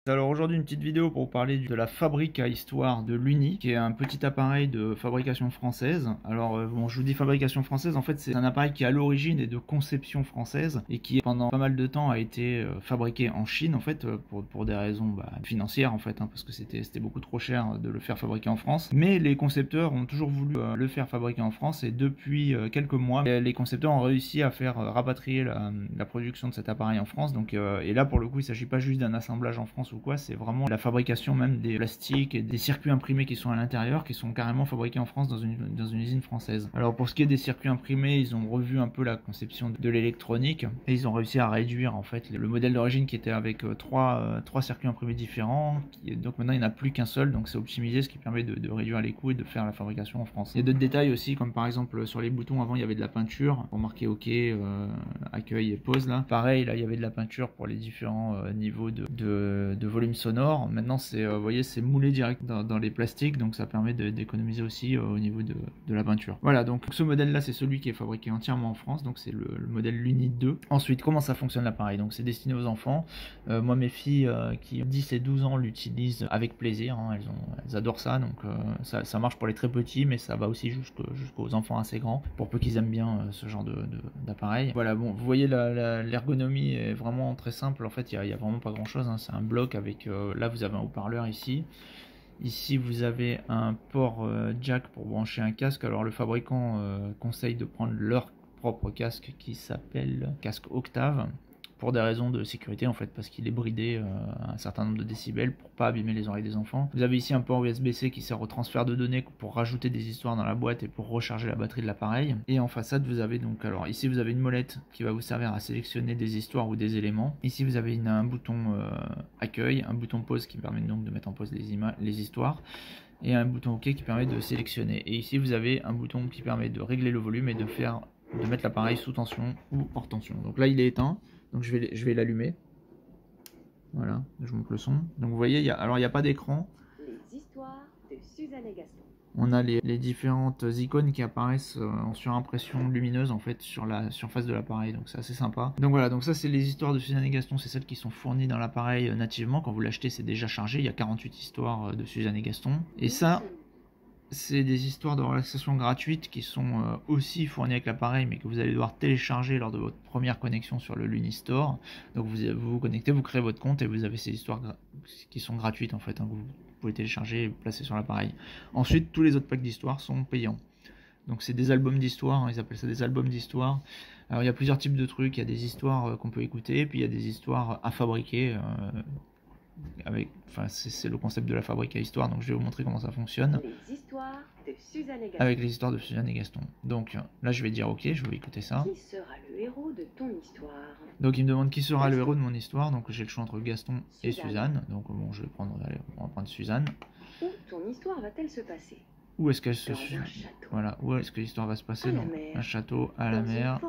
Alors aujourd'hui une petite vidéo pour vous parler de la fabrique à histoire de l'Uni, qui est un petit appareil de fabrication française. Alors bon, je vous dis fabrication française, en fait c'est un appareil qui à l'origine est de conception française et qui pendant pas mal de temps a été fabriqué en Chine en fait pour des raisons financières en fait, parce que c'était beaucoup trop cher de le faire fabriquer en France. Mais les concepteurs ont toujours voulu le faire fabriquer en France et depuis quelques mois les concepteurs ont réussi à faire rapatrier la production de cet appareil en France. Donc et là pour le coup il ne s'agit pas juste d'un assemblage en France ou quoi, c'est vraiment la fabrication même des plastiques et des circuits imprimés qui sont à l'intérieur, qui sont carrément fabriqués en France dans une usine française. Alors pour ce qui est des circuits imprimés, ils ont revu un peu la conception de l'électronique et ils ont réussi à réduire en fait le modèle d'origine qui était avec trois circuits imprimés différents, donc maintenant il n'y en a plus qu'un seul, donc c'est optimisé, ce qui permet de réduire les coûts et de faire la fabrication en France. Il y a d'autres détails aussi, comme par exemple sur les boutons, avant il y avait de la peinture pour marquer OK, accueil et pause là. Pareil, là il y avait de la peinture pour les différents niveaux de volume sonore. Maintenant c'est vous voyez, c'est moulé direct dans les plastiques, donc ça permet d'économiser aussi au niveau de la peinture. Voilà, donc ce modèle là c'est celui qui est fabriqué entièrement en France, donc c'est le modèle Luni 2. Ensuite, comment ça fonctionne l'appareil? Donc c'est destiné aux enfants. Moi mes filles qui ont 10 et 12 ans l'utilisent avec plaisir, elles adorent ça, donc ça marche pour les très petits, mais ça va aussi jusqu'aux enfants assez grands, pour peu qu'ils aiment bien ce genre d'appareil. Voilà, bon, vous voyez l'ergonomie est vraiment très simple, en fait il y a vraiment pas grand chose, c'est un bloc avec, là vous avez un haut-parleur ici. Ici vous avez un port jack pour brancher un casque. Alors le fabricant conseille de prendre leur propre casque qui s'appelle casque Octave, pour des raisons de sécurité en fait, parce qu'il est bridé à un certain nombre de décibels pour pas abîmer les oreilles des enfants. Vous avez ici un port USB-C qui sert au transfert de données pour rajouter des histoires dans la boîte et pour recharger la batterie de l'appareil. Et en façade vous avez donc, alors ici vous avez une molette qui va vous servir à sélectionner des histoires ou des éléments. Ici vous avez un bouton accueil, un bouton pause qui permet donc de mettre en pause les histoires, et un bouton OK qui permet de sélectionner. Et ici vous avez un bouton qui permet de régler le volume et de mettre l'appareil sous tension ou hors tension. Donc là il est éteint, donc je vais l'allumer. Voilà, je monte le son. Donc vous voyez, il n'y a pas d'écran. Les histoires de Suzanne et Gaston. On a les différentes icônes qui apparaissent en surimpression lumineuse en fait sur la surface de l'appareil, donc c'est assez sympa. Donc voilà, donc ça c'est les histoires de Suzanne et Gaston, c'est celles qui sont fournies dans l'appareil nativement. Quand vous l'achetez c'est déjà chargé, il y a 48 histoires de Suzanne et Gaston. Et ça, c'est des histoires de relaxation gratuites qui sont aussi fournies avec l'appareil, mais que vous allez devoir télécharger lors de votre première connexion sur le Luni Store. Donc vous connectez, vous créez votre compte et vous avez ces histoires qui sont gratuites en fait, que vous pouvez télécharger et placer sur l'appareil. Ensuite, tous les autres packs d'histoires sont payants. Donc c'est des albums d'histoire, ils appellent ça des albums d'histoire. Alors il y a plusieurs types de trucs, il y a des histoires qu'on peut écouter, puis il y a des histoires à fabriquer. C'est le concept de la fabrique à histoire, donc je vais vous montrer comment ça fonctionne. Les histoires de Suzanne et Gaston. Avec les histoires de Suzanne et Gaston. Donc là je vais dire OK, je vais écouter ça. Qui sera le héros de ton histoire? Donc il me demande qui sera le héros de mon histoire, donc j'ai le choix entre Gaston et Suzanne. Donc bon, on va prendre Suzanne. Où ton histoire va-t-elle se passer? Où est-ce qu'elle se château. Voilà, où est-ce que l'histoire va se passer? Dans un château, à la mer,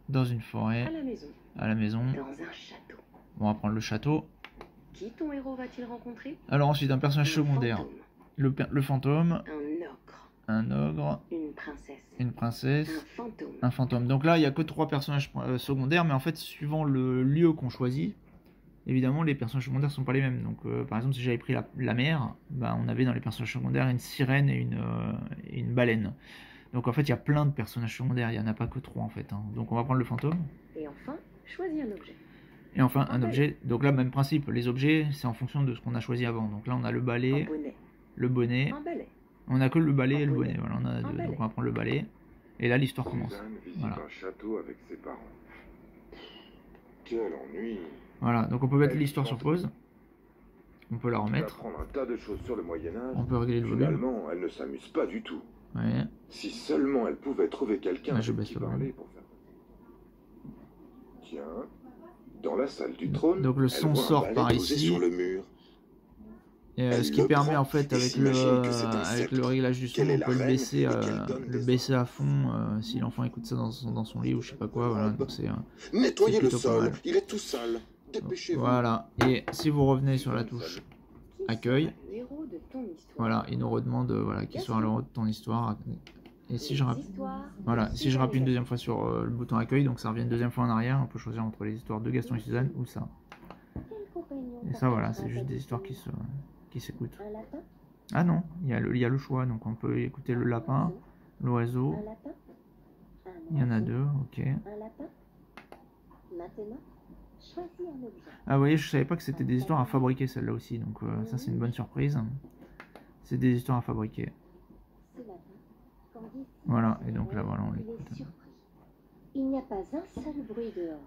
dans une forêt, à la maison, dans un château. Bon, on va prendre le château. Qui ton héros va-t-il rencontrer? Alors ensuite un personnage secondaire. Le fantôme. Un ogre. Une princesse. Un fantôme. Donc là, il n'y a que 3 personnages secondaires, mais en fait, suivant le lieu qu'on choisit, évidemment, les personnages secondaires ne sont pas les mêmes. Donc, par exemple, si j'avais pris la mer, on avait dans les personnages secondaires une sirène et une baleine. Donc en fait, il y a plein de personnages secondaires, il n'y en a pas que 3 en fait. Donc on va prendre le fantôme. Et enfin, choisis un objet. Et enfin, un objet. Donc là, même principe. Les objets, c'est en fonction de ce qu'on a choisi avant. Donc là, on a le balai, le bonnet. On a que le balai et le bonnet. Voilà, on a deux. Donc on va prendre le balai. Et là, l'histoire commence. Voilà. Un château avec ses parents. Quel ennui. Voilà, donc on peut mettre l'histoire sur pause. On peut la remettre. Un tas de choses sur le Moyen-Âge. On peut régler le volume. Finalement, elle ne s'amuse pas du tout. Ouais. Si seulement elle pouvait trouver quelqu'un je baisse qui le parlait pour faire. Tiens, dans la salle du trône. Donc le son sort par ici. Sur le mur. Ce qui permet en fait avec le réglage du son, on peut le baisser à fond si l'enfant écoute ça dans son lit ou je sais pas quoi. Voilà, donc c'est nettoyez le sol, il est tout sale. Dépêchez-vous. Voilà, et si vous revenez sur la touche accueil, voilà, il nous redemande qui sera le héros de ton histoire. Et si je rappuie une deuxième fois sur le bouton accueil, donc ça revient une deuxième fois en arrière, on peut choisir entre les histoires de Gaston et Suzanne ou ça. Et ça voilà, c'est juste des histoires qui s'écoutent. Ah non, il y a le choix, donc on peut écouter le lapin, l'oiseau. Il y en a deux, ok. Ah vous voyez, je savais pas que c'était des histoires à fabriquer celle-là aussi, donc ça c'est une bonne surprise. C'est des histoires à fabriquer. Voilà, et donc là voilà, on l'écoute. Il n'y a pas un seul bruit dehors.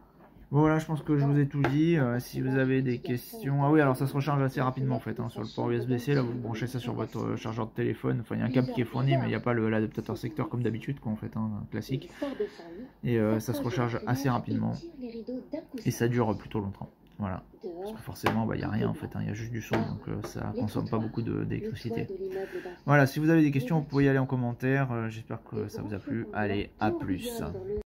Bon voilà, je pense que je vous ai tout dit. Si vous avez des questions... Ah oui, alors ça se recharge assez rapidement en fait, hein, sur le port USB-C. Là, vous branchez ça sur votre chargeur de téléphone. Enfin, il y a un câble qui est fourni, mais il n'y a pas l'adaptateur secteur comme d'habitude, quoi, en fait, hein, classique. Et ça se recharge assez rapidement. Et ça dure plutôt longtemps. Voilà. Parce que forcément, il n'y a rien en fait, hein, il y a juste du son, donc ça consomme pas beaucoup d'électricité. Voilà, si vous avez des questions, vous pouvez y aller en commentaire. J'espère que ça vous a plu. Allez, à plus.